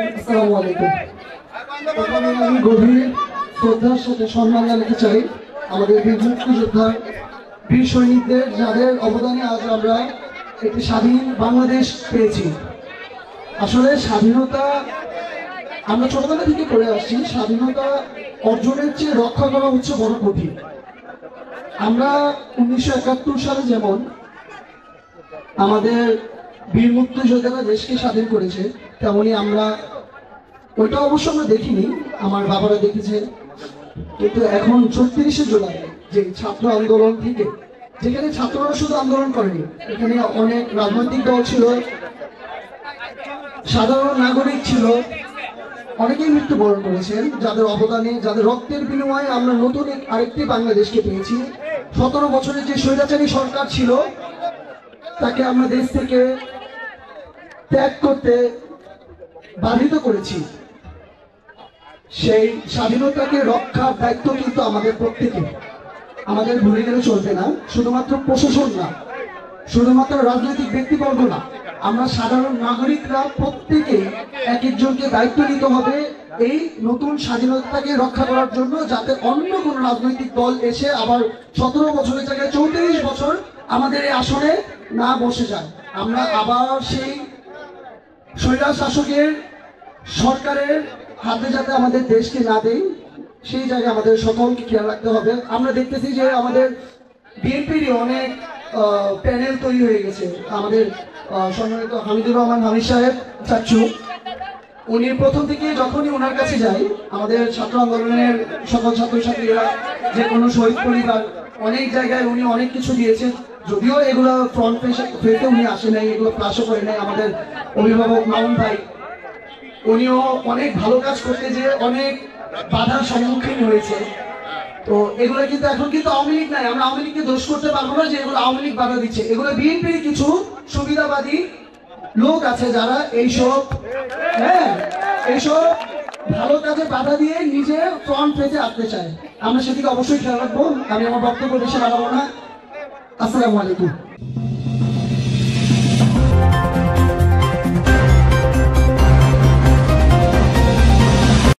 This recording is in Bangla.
আসসালামু আলাইকুম। প্রথমে আমি গভীর শ্রদ্ধার সাথে সম্মান জানাতে চাই আমাদের বীর মুক্তিযোদ্ধা বীর সৈনিকদের, যাদের অবদানে আজ আমরা একটি স্বাধীন বাংলাদেশ পেয়েছি। আসলে স্বাধীনতা আমরা ছোটবেলা থেকে করে আসছি, স্বাধীনতা অর্জনের চেয়ে রক্ষা করা হচ্ছে বড় কঠিন। আমরা 1971 সালে যেমন আমাদের বীর মুক্তিযোদ্ধারা দেশকে স্বাধীন করেছে, তেমনি আমরা ওইটা অবশ্য আমরা দেখিনি, আমার বাবারা দেখেছে। কিন্তু এখন 34শে জুলাই যে ছাত্র আন্দোলন থেকে, যেখানে ছাত্ররা শুধু আন্দোলন করেনি, এখানে অনেক রাজনৈতিক দল ছিল, সাধারণ নাগরিক ছিল, অনেকেই মৃত্যুবরণ করেছেন, যাদের অবদানে, যাদের রক্তের বিনিময়ে আমরা নতুন আরেকটি বাংলাদেশকে পেয়েছি। 17 বছরের যে স্বৈরাচারী সরকার ছিল, তাকে আমরা দেশ থেকে ত্যাগ করতে বাধিত করেছি। সেই স্বাধীনতাকে রক্ষার দায়িত্ব কিন্তু আমাদের প্রত্যেকে, আমাদের ভুলে গেলে চলবে না। শুধুমাত্র প্রশাসন না, শুধুমাত্র রাজনৈতিক ব্যক্তিবর্গ না, আমরা সাধারণ নাগরিকরা প্রত্যেকে এক একজনকে দায়িত্ব নিতে হবে এই নতুন স্বাধীনতাকে রক্ষা করার জন্য, যাতে অন্য কোন রাজনৈতিক দল এসে আবার 17 বছরের জায়গায় 34 বছর আমাদের এই আসনে না বসে যায়। আমরা আবার সেই স্বৈরাচার শাসকের সরকারের হাতে যাতে আমাদের দেশকে না দেয়, সেই জায়গায় আমাদের সকলকে খেয়াল রাখতে হবে। আমরা দেখতেছি যে আমাদের বিএনপির অনেক প্যানেল তৈরি হয়ে গেছে। আমাদের সম্মানিত হামিদুর রহমান হামিদ সাহেব চাচ্চু, উনি প্রথম থেকে যখনই ওনার কাছে যাই, আমাদের ছাত্র আন্দোলনের সকল ছাত্রছাত্রীরা, যে কোনো শহীদ পরিবার, অনেক জায়গায় উনি অনেক কিছু দিয়েছেন। যদিও এগুলো ফ্রন্ট পেতে উনি আসে নাই, এগুলো প্লাসও করে নাই। আমাদের অভিভাবক মামুন ভাই, উনিও অনেক ভালো কাজ করতে যে অনেক বাধার সম্মুখীন হয়েছে। তো এগুলো কিন্তু এখন কিন্তু আওয়ামী লীগ নাই, আমরা আওয়ামী লীগকে দোষ করতে পারবো না যে এগুলো আওয়ামী লীগ বাধা দিচ্ছে। এগুলো বিএনপির কিছু সুবিধাবাদী লোক আছে যারা এইসব এইসব ভালো কাজে বাধা দিয়ে নিজে ফ্রন্ট পেজে আসতে চায়। আমরা সেদিকে অবশ্যই খেয়াল রাখবো। আমি আমার বক্তব্য বেশি বাড়াবো না। আসসালামু আলাইকুম।